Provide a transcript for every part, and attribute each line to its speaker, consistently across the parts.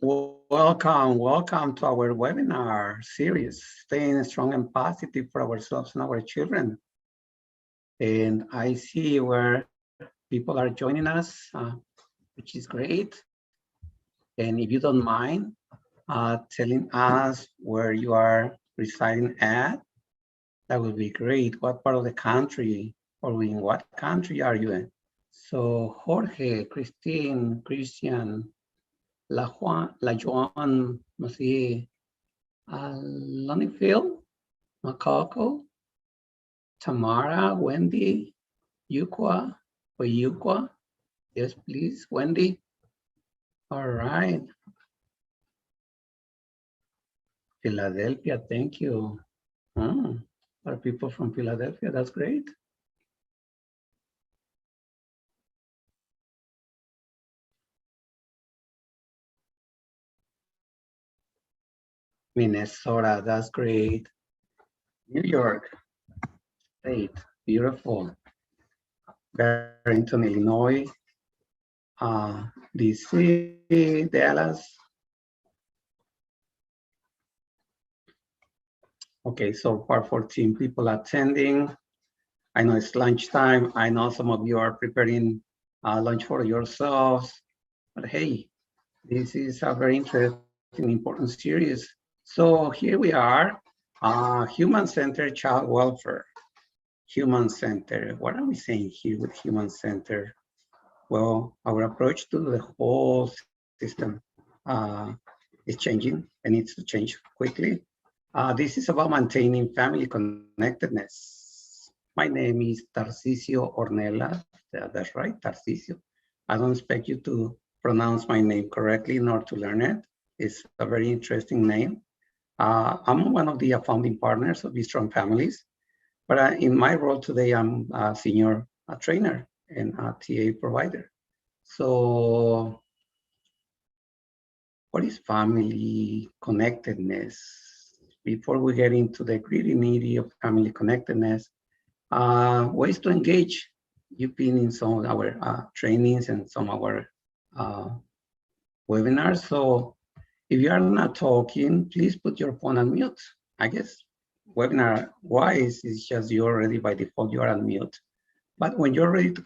Speaker 1: Welcome to our webinar series, Staying Strong and Positive for Ourselves and Our Children. And I see where people are joining us, which is great. And if you don't mind telling us where you are residing at, that would be great. What part of the country or in what country are you in? So Jorge, Christine, Christian, La Joan, Macie, Lonniefield, Makako, Tamara, Wendy, Yukwa, or Yukwa. Yes, please, Wendy. All right. Philadelphia, thank you. Are people from Philadelphia? That's great. Minnesota, that's great. New York State, beautiful. Barrington, Illinois, DC, Dallas. Okay, so far 14 people attending. I know it's lunchtime. I know some of you are preparing lunch for yourselves, but hey, this is a very interesting, important series. So here we are, human-centered child welfare. Human-centered, what are we saying here with human-centered? Well, our approach to the whole system is changing and needs to change quickly. This is about maintaining family connectedness. My name is Tarcisio Ornelas. That's right, Tarcisio. I don't expect you to pronounce my name correctly nor to learn it. It's a very interesting name. I'm one of the founding partners of Be Strong Families, but in my role today, I'm a senior trainer and a TA provider. So what is family connectedness? Before we get into the gritty-nitty of family connectedness, ways to engage. You've been in some of our trainings and some of our webinars. So if you are not talking, please put your phone on mute. I guess webinar-wise, it's just you already by default, you are on mute. But when you're ready to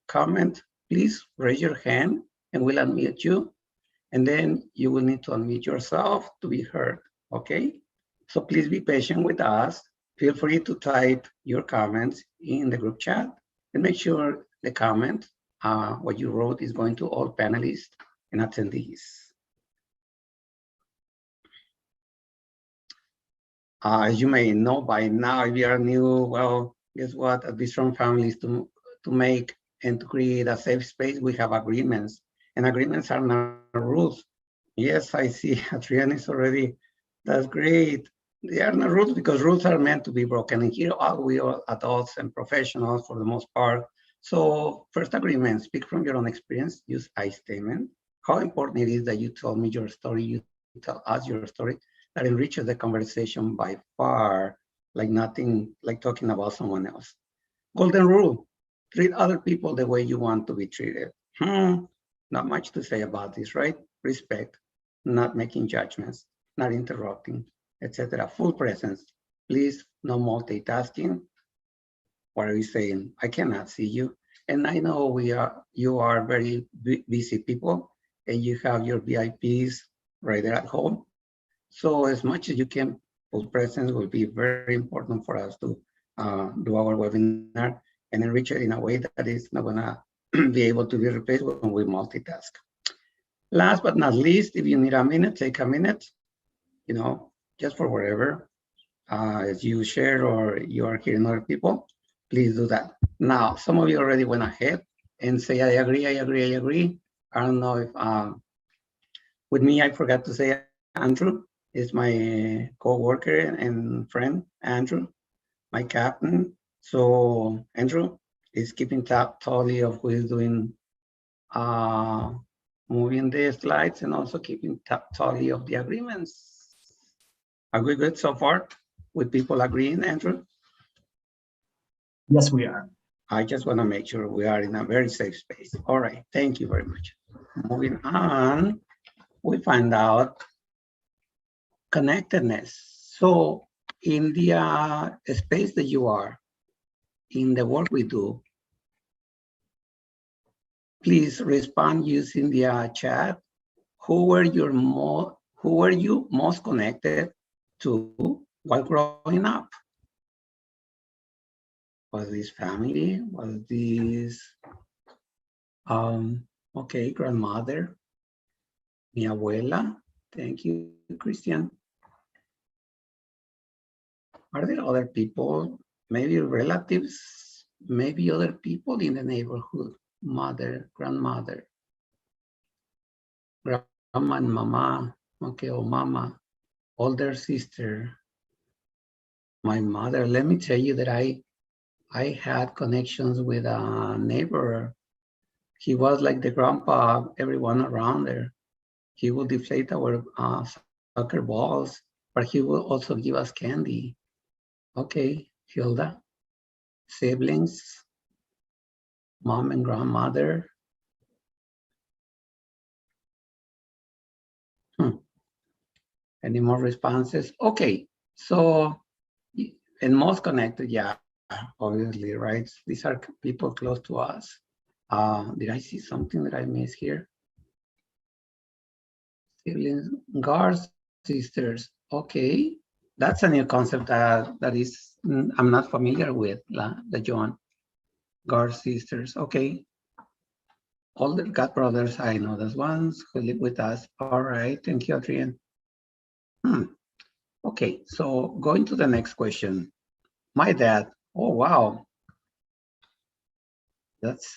Speaker 1: comment, please raise your hand and we'll unmute you. And then you will need to unmute yourself to be heard, okay? So please be patient with us. Feel free to type your comments in the group chat and make sure the comment, what you wrote, is going to all panelists and attendees. As you may know by now, if you are new, well, guess what? At Be Strong Families, to make and to create a safe space, we have agreements, and agreements are not rules. Yes, I see Adrian is already, that's great. They are not rules because rules are meant to be broken. And here are we all adults and professionals for the most part. So first agreement, speak from your own experience, use I statement. How important it is that you tell me your story, you tell us your story. That enriches the conversation by far, like nothing, like talking about someone else. Golden rule, treat other people the way you want to be treated. Not much to say about this, right? Respect, not making judgments, not interrupting, etc. Full presence. Please, no multitasking. What are you saying? I cannot see you. And I know you are very busy people and you have your VIPs right there at home. So as much as you can, full presence will be very important for us to do our webinar and enrich it in a way that is not gonna be able to be replaced when we multitask. Last but not least, if you need a minute, take a minute, you know, just for whatever, as you share or you are hearing other people, please do that. Now, some of you already went ahead and say, I agree, I agree, I agree. I don't know if, with me, I forgot to say Andrew is my co-worker and friend, Andrew, my captain. So Andrew is keeping tally of who is doing moving the slides and also keeping tally of the agreements. Are we good so far with people agreeing, Andrew?
Speaker 2: Yes, we are.
Speaker 1: I just want to make sure we are in a very safe space. All right, thank you very much. Moving on, we find out connectedness. So in the space that you are, in the work we do, please respond using the chat. Who were you most connected to while growing up? Was this family? Was this okay, grandmother? Mi abuela? Thank you, Christian. Are there other people, maybe relatives, maybe other people in the neighborhood? Mother, grandmother, grandma and mama, okay, or mama, older sister, my mother. Let me tell you that I had connections with a neighbor. He was like the grandpa of everyone around there. He would deflate our soccer balls, but he will also give us candy. Okay, Hilda, siblings, mom and grandmother. Any more responses? Okay, so, and most connected, yeah, obviously, right? These are people close to us. Did I see something that I missed here? Siblings, guards, sisters. Okay, that's a new concept that is I'm not familiar with. The John guard sisters. Okay, older god brothers. I know those ones who live with us. All right, thank you, Adrian. Okay, so going to the next question. My dad. Oh wow, that's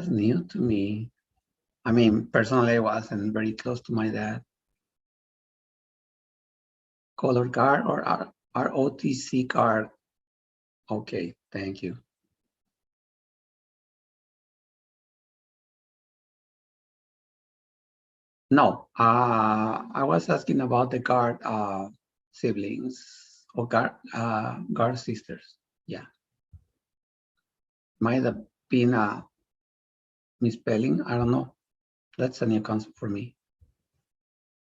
Speaker 1: new to me. I mean, personally, I wasn't very close to my dad. Color guard or ROTC card? Okay, thank you. No, I was asking about the guard siblings or guard sisters. Yeah, might have been a misspelling. I don't know. That's a new concept for me.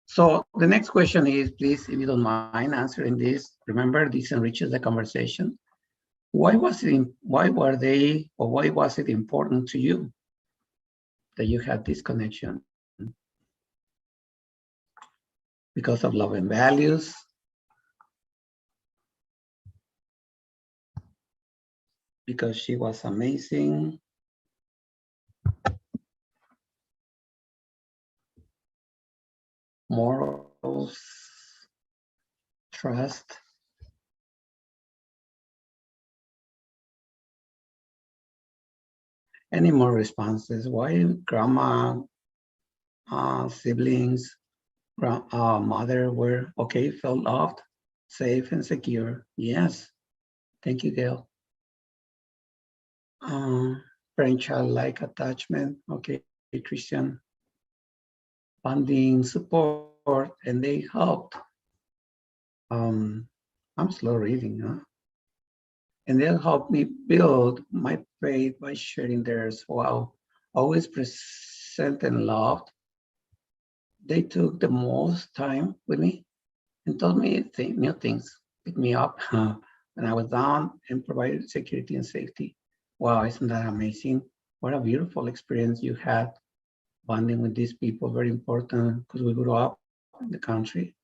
Speaker 1: So the next question is, please, if you don't mind answering this, remember this enriches the conversation. Why was it important to you that you had this connection? Because of love and values, because she was amazing, morals, trust. Any more responses? Why grandma, siblings, mother were okay, felt loved, safe and secure? Yes. Thank you, Gail. Parent-child-like attachment. Okay, Christian. Funding, support, and they helped. I'm slow reading, huh? And they'll help me build my faith by sharing theirs. Wow, always present and loved. They took the most time with me and told me new things, picked me up when I was down and provided security and safety. Wow, isn't that amazing? What a beautiful experience you had bonding with these people, very important because we grew up in the country.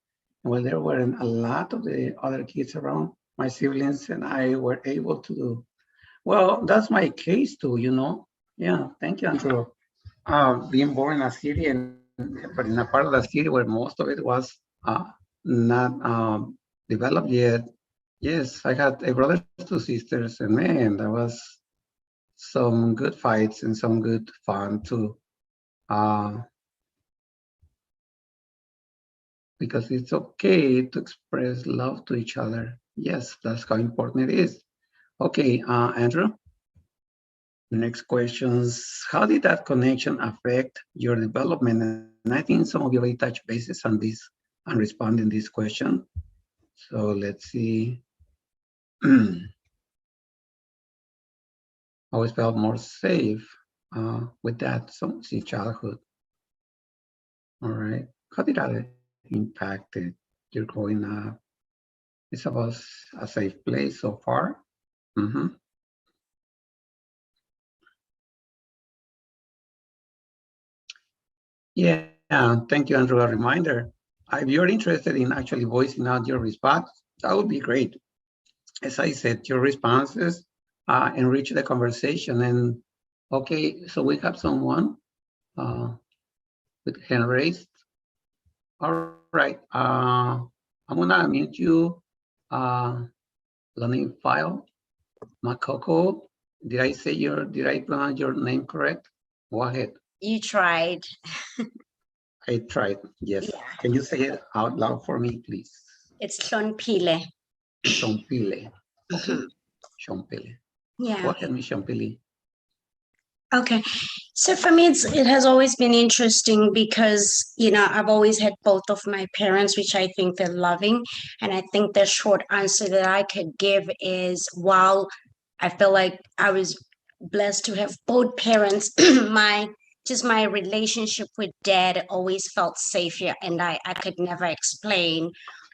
Speaker 1: And while there weren't a lot of the other kids around, my siblings and I were able to do. Well, that's my case too, you know. Yeah, thank you, Andrew. Being born in a city, but in a part of the city where most of it was not developed yet. Yes, I had a brother, two sisters, and man, there was some good fights and some good fun too. Because it's okay to express love to each other. Yes, that's how important it is. Okay, Andrew, the next questions. How did that connection affect your development? And I think some of you already touched bases on this and responding this question. So let's see. Always felt more safe with that since childhood. All right. How did that impact your growing up? It's about a safe place so far. Mm-hmm. Yeah, thank you, Andrew. A reminder. If you're interested in actually voicing out your response, that would be great. As I said, your responses enrich the conversation. And okay, so we have someone with hand raised. All right. I'm gonna unmute you, Lonnie File Makoko. Did I pronounce your name correct? Go ahead.
Speaker 2: You tried.
Speaker 1: I tried. Yes.
Speaker 2: Yeah.
Speaker 1: Can you say it out loud for me, please?
Speaker 2: It's Tlonpile.
Speaker 1: Shompile. Okay. Shompile.
Speaker 2: Yeah.
Speaker 1: Go ahead, Miss Shompile.
Speaker 2: Okay. So for me, it has always been interesting because, I've always had both of my parents, which I think they're loving. And I think the short answer that I could give is, while I feel like I was blessed to have both parents, my relationship with dad always felt safer, and I could never explain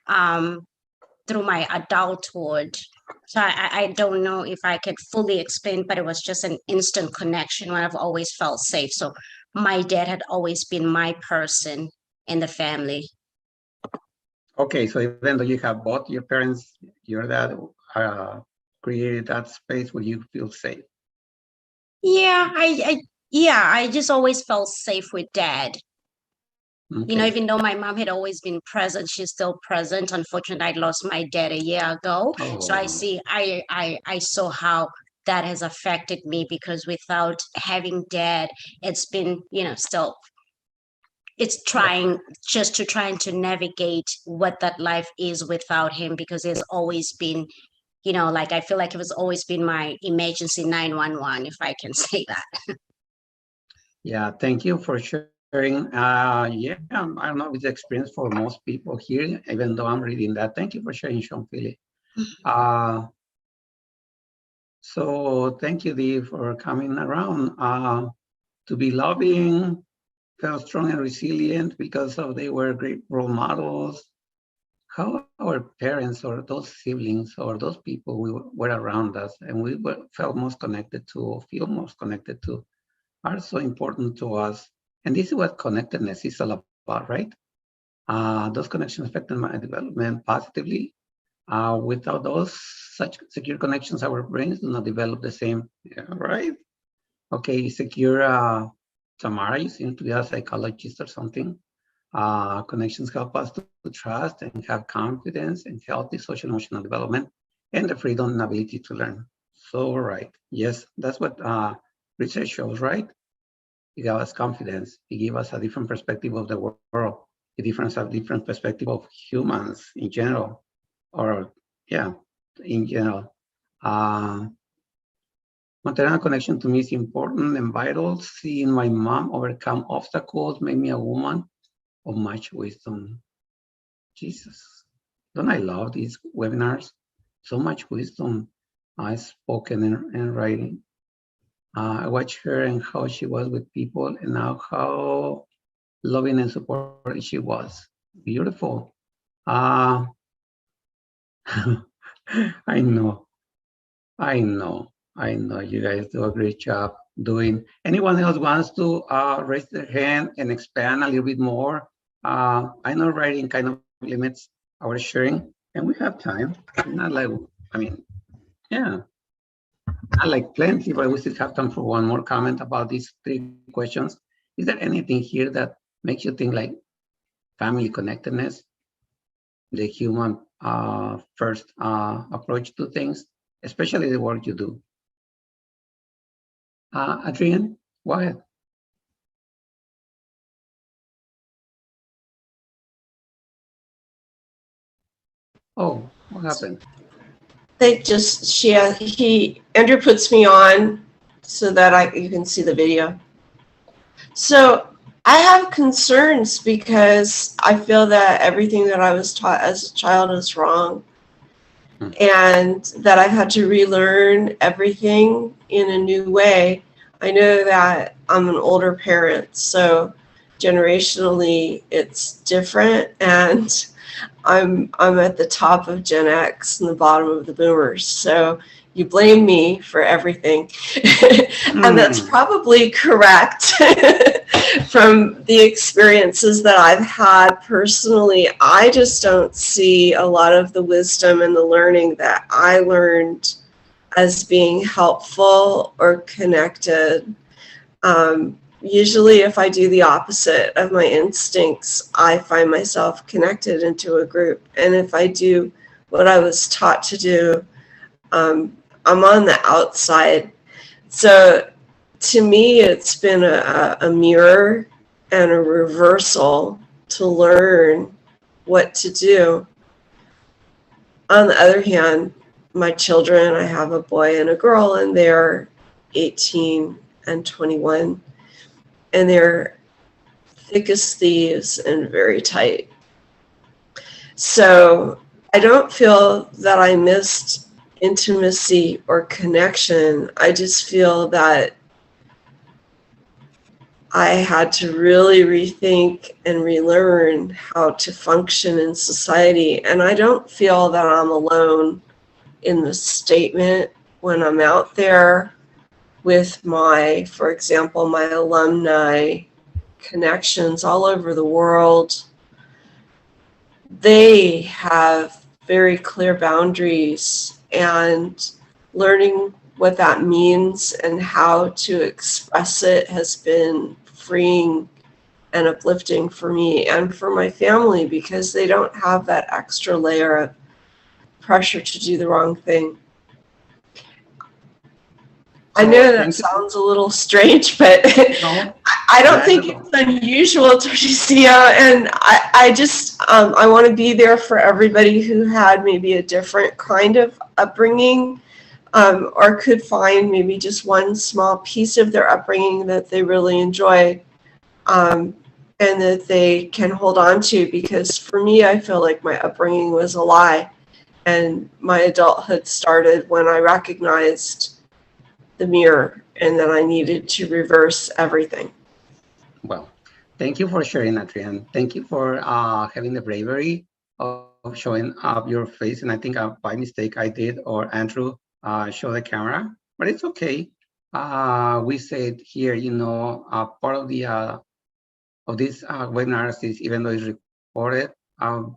Speaker 2: through my adulthood. So I don't know if I could fully explain, but it was just an instant connection where I've always felt safe. So my dad had always been my person in the family.
Speaker 1: Okay, so even though you have both your parents, your dad created that space where you feel safe.
Speaker 2: Yeah, I just always felt safe with dad.
Speaker 1: Okay.
Speaker 2: Even though my mom had always been present, she's still present. Unfortunately, I lost my dad a year ago.
Speaker 1: Oh.
Speaker 2: So I saw how that has affected me, because without having dad, it's been, still, it's trying to navigate what that life is without him, because there's always been, like, I feel like it was always been my emergency 911, if I can say that.
Speaker 1: Yeah, thank you for sharing. Yeah, I don't know if it's experience for most people here, even though I'm reading that. Thank you for sharing, Sean Philly. So thank you, Dee, for coming around. To be loving, felt strong and resilient because of they were great role models. How our parents or those siblings or those people were around us and we felt most connected to or feel most connected to are so important to us. And this is what connectedness is all about, right? Those connections affected my development positively. Without those such secure connections, our brains do not develop the same, right? Okay, secure, Tamara, you seem to be a psychologist or something. Connections help us to trust and have confidence and healthy social emotional development and the freedom and ability to learn. So, right. Yes, that's what research shows, right? It gives us confidence. It gives us a different perspective of the world. A different perspective of humans in general, or yeah, in general. Maternal connection to me is important and vital. Seeing my mom overcome obstacles made me a woman of much wisdom. Jesus, don't I love these webinars? So much wisdom spoken and writing. I watched her and how she was with people, and now how loving and supportive she was. Beautiful. I know. You guys do a great job doing. Anyone else wants to raise their hand and expand a little bit more? I know writing kind of limits our sharing, and we have time. Not like, yeah, not like plenty, but we still have time for one more comment about these 3 questions. Is there anything here that makes you think like family connectedness, the human first approach to things, especially the work you do? Adrian, go ahead. Oh, what happened?
Speaker 3: Andrew puts me on so that you can see the video. So I have concerns because I feel that everything that I was taught as a child is wrong, and that I've had to relearn everything in a new way. I know that I'm an older parent, so generationally it's different, and I'm at the top of Gen X and the bottom of the boomers. So you blame me for everything. And that's probably correct from the experiences that I've had personally. I just don't see a lot of the wisdom and the learning that I learned as being helpful or connected. Usually if I do the opposite of my instincts, I find myself connected into a group. And if I do what I was taught to do, I'm on the outside. So to me, it's been a mirror and a reversal to learn what to do. On the other hand, my children, I have a boy and a girl, and they're 18 and 21, and they're thick as thieves and very tight. So I don't feel that I missed intimacy or connection. I just feel that I had to really rethink and relearn how to function in society. And I don't feel that I'm alone in the statement when I'm out there with my, for example, my alumni connections all over the world. They have very clear boundaries, and learning what that means and how to express it has been freeing and uplifting for me and for my family, because they don't have that extra layer of pressure to do the wrong thing. I know that sounds a little strange, but
Speaker 1: No,
Speaker 3: I don't think it's unusual, Tarcisio, and I just I want to be there for everybody who had maybe a different kind of upbringing, or could find maybe just one small piece of their upbringing that they really enjoy, and that they can hold on to. Because for me, I feel like my upbringing was a lie, and my adulthood started when I recognized the mirror and that I needed to reverse everything.
Speaker 1: Well, thank you for sharing, Adrienne. Thank you for having the bravery of showing up your face. And I think by mistake I did, or Andrew show the camera, but it's okay. We said here, you know, part of the of these webinars is, even though it's recorded,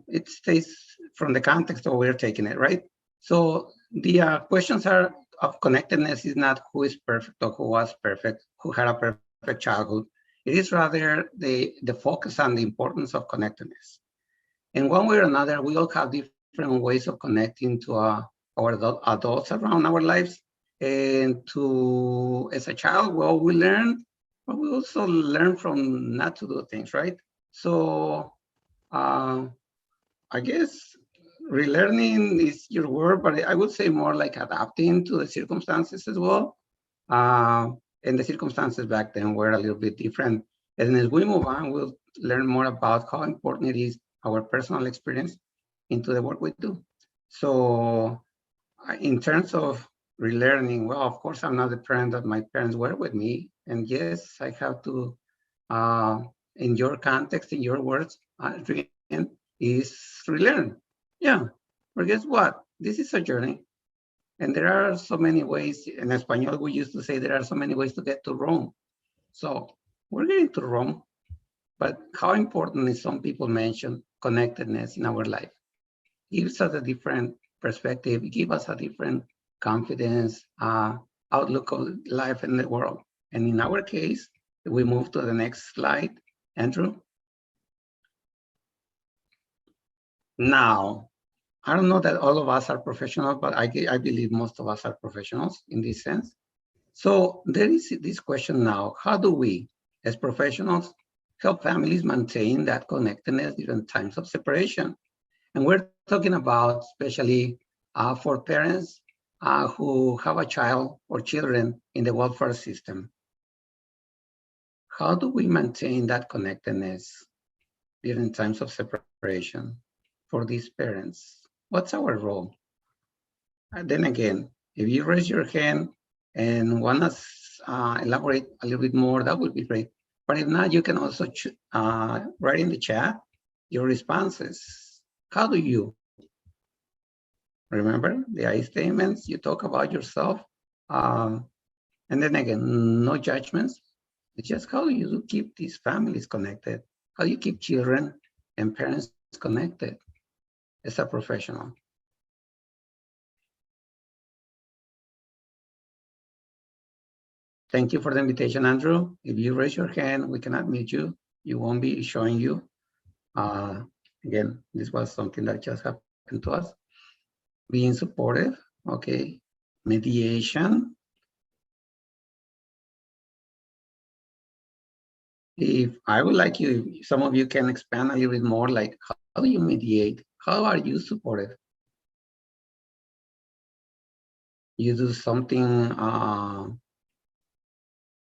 Speaker 1: it stays from the context of where we're taking it, right? So the questions are of connectedness is not who is perfect or who was perfect, who had a perfect childhood. It is rather the focus on the importance of connectedness. In one way or another, we all have different ways of connecting to our adults around our lives. And as a child, well, we learn, but we also learn from not to do things, right? So I guess relearning is your word, but I would say more like adapting to the circumstances as well. And the circumstances back then were a little bit different. And as we move on, we'll learn more about how important it is, our personal experience into the work we do. So in terms of relearning, well, of course, I'm not the parent that my parents were with me. And yes, I have to, in your context, in your words, is relearn. Yeah, but guess what? This is a journey. And there are so many ways. In Espanol, we used to say there are so many ways to get to Rome. So we're getting to Rome. But how important is, some people mention, connectedness in our life? It gives us a different perspective. It gives us a different confidence, outlook of life in the world. And in our case, we move to the next slide, Andrew. Now, I don't know that all of us are professionals, but I believe most of us are professionals in this sense. So there is this question now: how do we, as professionals, help families maintain that connectedness during times of separation? And we're talking about especially for parents who have a child or children in the welfare system. How do we maintain that connectedness during times of separation for these parents? What's our role? And then again, if you raise your hand and want to elaborate a little bit more, that would be great. But if not, you can also write in the chat your responses. How do you? Remember the I statements, you talk about yourself. And then again, no judgments. It's just how do you keep these families connected? How do you keep children and parents connected as a professional? Thank you for the invitation, Andrew. If you raise your hand, we cannot meet you. You won't be showing you. Again, this was something that just happened to us. Being supportive, okay. Mediation. If I would like you, some of you can expand a little bit more, like how do you mediate? How are you supportive? You do something,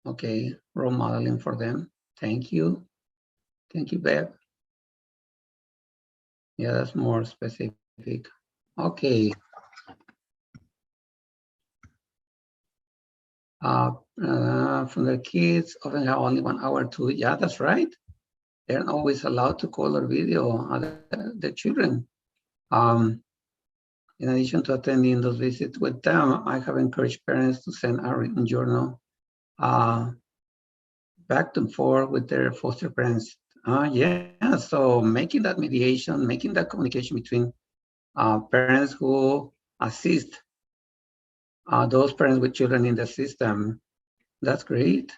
Speaker 1: okay, role modeling for them. Thank you. Thank you, Bev. Yeah, that's more specific. Okay. From the kids, often have only 1 hour to, yeah, that's right. They're always allowed to call or video the children. In addition to attending those visits with them, I have encouraged parents to send a written journal back and forth with their foster parents. Yeah, so making that mediation, making that communication between parents who assist those parents with children in the system, that's great.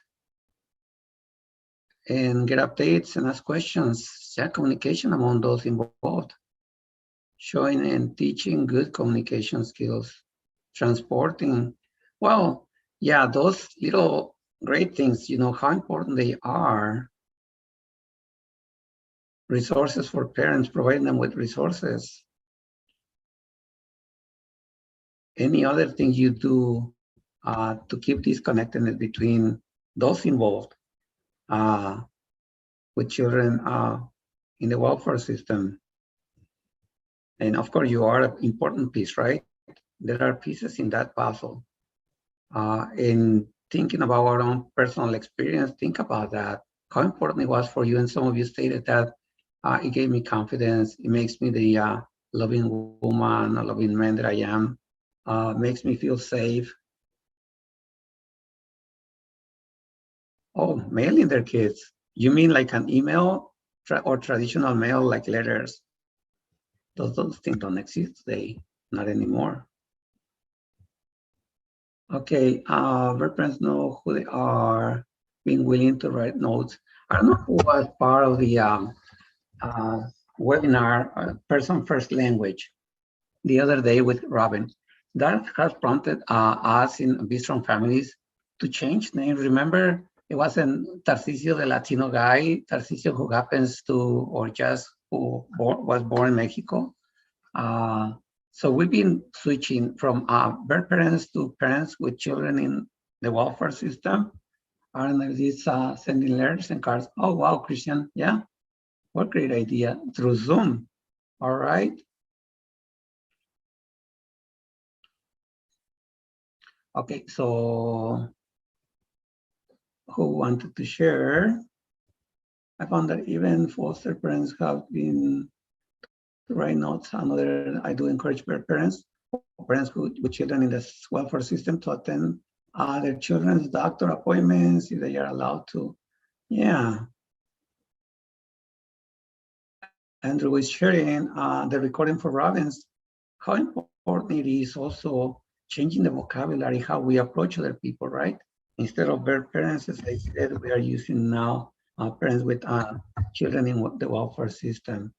Speaker 1: And get updates and ask questions, yeah, communication among those involved. Showing and teaching good communication skills, transporting. Well, yeah, those little great things, you know, how important they are. Resources for parents, providing them with resources. Any other thing you do to keep this connectedness between those involved with children in the welfare system. And of course, you are an important piece, right? There are pieces in that puzzle. In thinking about our own personal experience, think about that, how important it was for you. And some of you stated that it gave me confidence. It makes me the loving woman, a loving man that I am. Makes me feel safe. Oh, mailing their kids. You mean like an email or traditional mail like letters? Those things don't exist today, not anymore. Okay, their parents know who they are, being willing to write notes. I don't know who was part of the webinar, Person First Language, the other day with Robin. That has prompted us in Be Strong Families to change names. Remember, it wasn't Tarcisio, the Latino guy, Tarcisio who happens to, or just who was born in Mexico. So we've been switching from birth parents to parents with children in the welfare system. And this sending letters and cards. Oh, wow, Christian, yeah, what great idea, through Zoom, all right. Okay, so who wanted to share? I found that even foster parents have been to write notes. Another, I do encourage parents with children in the welfare system to attend their children's doctor appointments if they are allowed to. Yeah. Andrew is sharing the recording for Robbins, how important it is also changing the vocabulary, how we approach other people, right? Instead of birth parents, as I said, we are using now parents with children in the welfare system.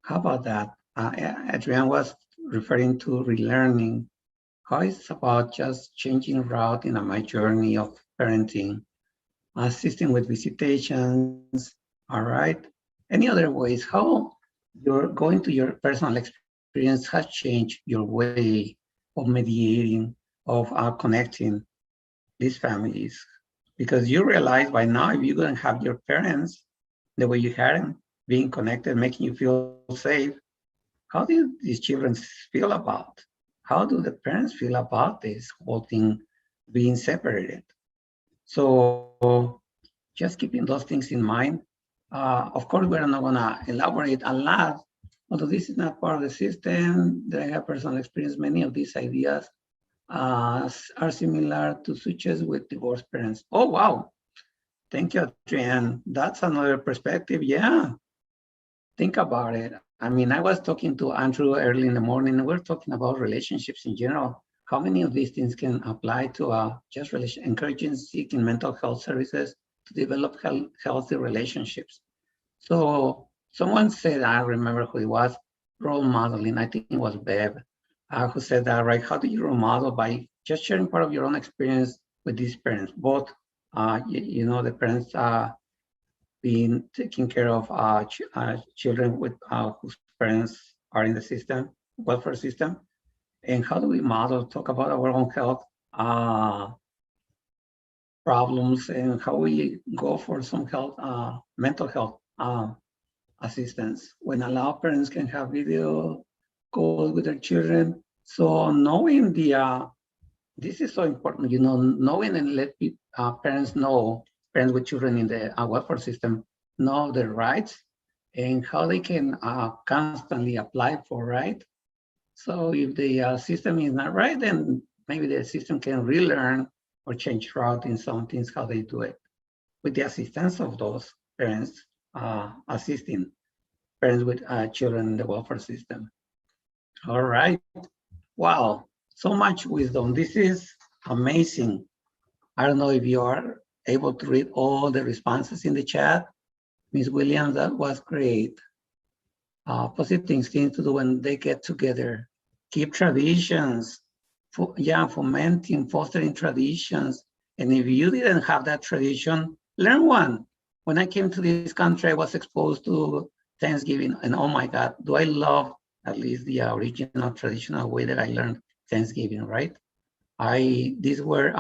Speaker 1: How about that? Adrienne was referring to relearning. How it's about just changing route in my journey of parenting, assisting with visitations, all right? Any other ways, how you're going to your personal experience has changed your way of mediating, of connecting these families? Because you realize by now, if you're going to have your parents the way you had them, being connected, making you feel safe, how do these children feel about? How do the parents feel about this whole thing being separated? So just keeping those things in mind. Of course, we're not gonna elaborate a lot, although this is not part of the system that I have personal experience. Many of these ideas are similar to switches with divorced parents. Oh, wow. Thank you, Adrienne. That's another perspective. Yeah, think about it. I mean, I was talking to Andrew early in the morning, and we're talking about relationships in general. How many of these things can apply to just encouraging seeking mental health services to develop healthy relationships? So someone said, I remember who it was, role modeling. I think it was Bev, who said that, right? How do you role model? By just sharing part of your own experience with these parents, both, the parents being taking care of children with whose parents are in the system, welfare system, and how do we model, talk about our own health problems, and how we go for some health, mental health assistance when allow parents can have video calls with their children. So knowing this is so important, knowing and let parents know, parents with children in the welfare system, know their rights and how they can constantly apply for right. So if the system is not right, then maybe the system can relearn or change route in some things, how they do it, with the assistance of those parents assisting parents with children in the welfare system. All right. Wow, so much wisdom. This is amazing. I don't know if you are able to read all the responses in the chat. Ms. Williams, that was great. Positive things to do when they get together. Keep traditions. Fomenting, fostering traditions. And if you didn't have that tradition, learn one. When I came to this country, I was exposed to Thanksgiving, and oh my God, do I love at least the original traditional way that I learned Thanksgiving, right? These were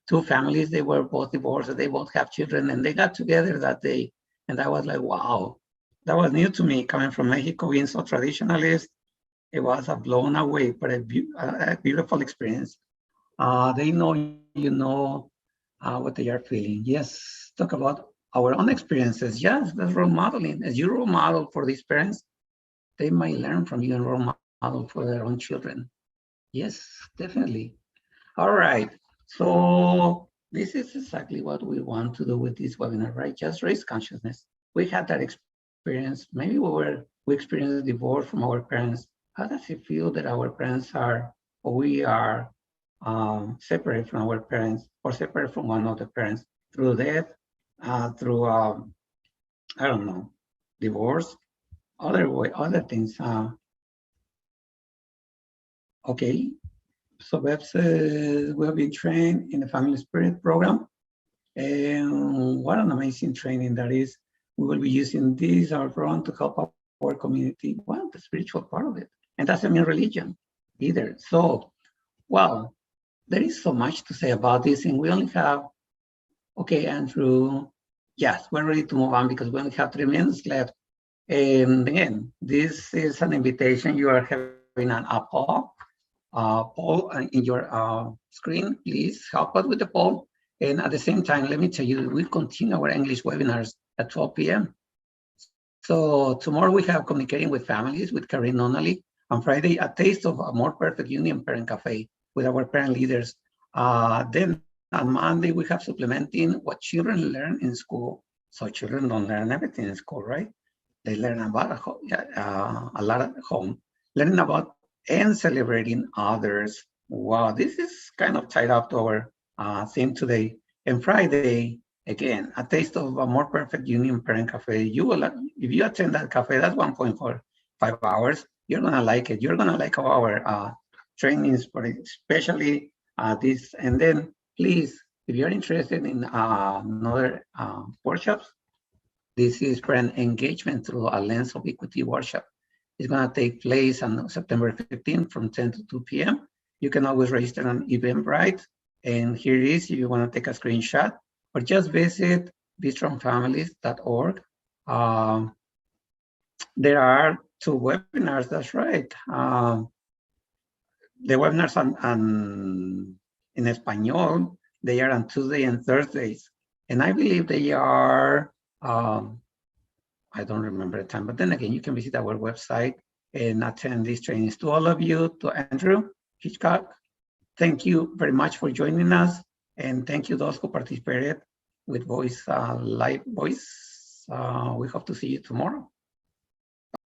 Speaker 1: two families, they were both divorced, they both have children, and they got together that day. And I was like, wow, that was new to me, coming from Mexico, being so traditionalist. It was a blown away, but a beautiful experience. They know you know what they are feeling. Yes, talk about our own experiences. Yes, that's role modeling. As you role model for these parents, they might learn from you and role model for their own children. Yes, definitely. All right. So this is exactly what we want to do with this webinar, right? Just raise consciousness. We had that experience. Maybe we experienced divorce from our parents. How does it feel that our parents are, or we are separate from our parents, or separate from one of the parents through death, through I don't know, divorce, other things. Okay. So Bev says we have been trained in the Family Spirit program, and what an amazing training that is. We will be using this our program to help our community. Well, the spiritual part of it, and doesn't mean religion either. So, well, there is so much to say about this, and we only have, okay, Andrew, yes, we're ready to move on because we only have 3 minutes left. And again, this is an invitation. You are having an poll in your screen. Please help us with the poll. And at the same time, let me tell you, we continue our English webinars at 12 p.m. So tomorrow we have Communicating with Families with Karen Nonnally. On Friday, A Taste of a More Perfect Union Parent Cafe with our parent leaders. Then on Monday, we have Supplementing What Children Learn in School. So children don't learn everything in school, right? They learn about a lot at home. Learning about and celebrating others. Wow, this is kind of tied up to our theme today. And Friday, again, A Taste of a More Perfect Union Parent Cafe. You will, if you attend that cafe, that's 1.45 hours. You're gonna like it. You're gonna like our trainings, but especially this. And then, please, if you're interested in another workshops, this is parent engagement through a lens of equity workshop. It's going to take place on September 15th from 10 to 2 p.m. You can always register on Eventbrite. And here it is if you want to take a screenshot, or just visit bestrongfamilies.org. There are 2 webinars, that's right. The webinars in Espanol, they are on Tuesday and Thursdays. And I believe they are, I don't remember the time, but then again, you can visit our website and attend these trainings. To all of you, to Andrew Hitchcock, thank you very much for joining us. And thank you those who participated with live voice. We hope to see you tomorrow.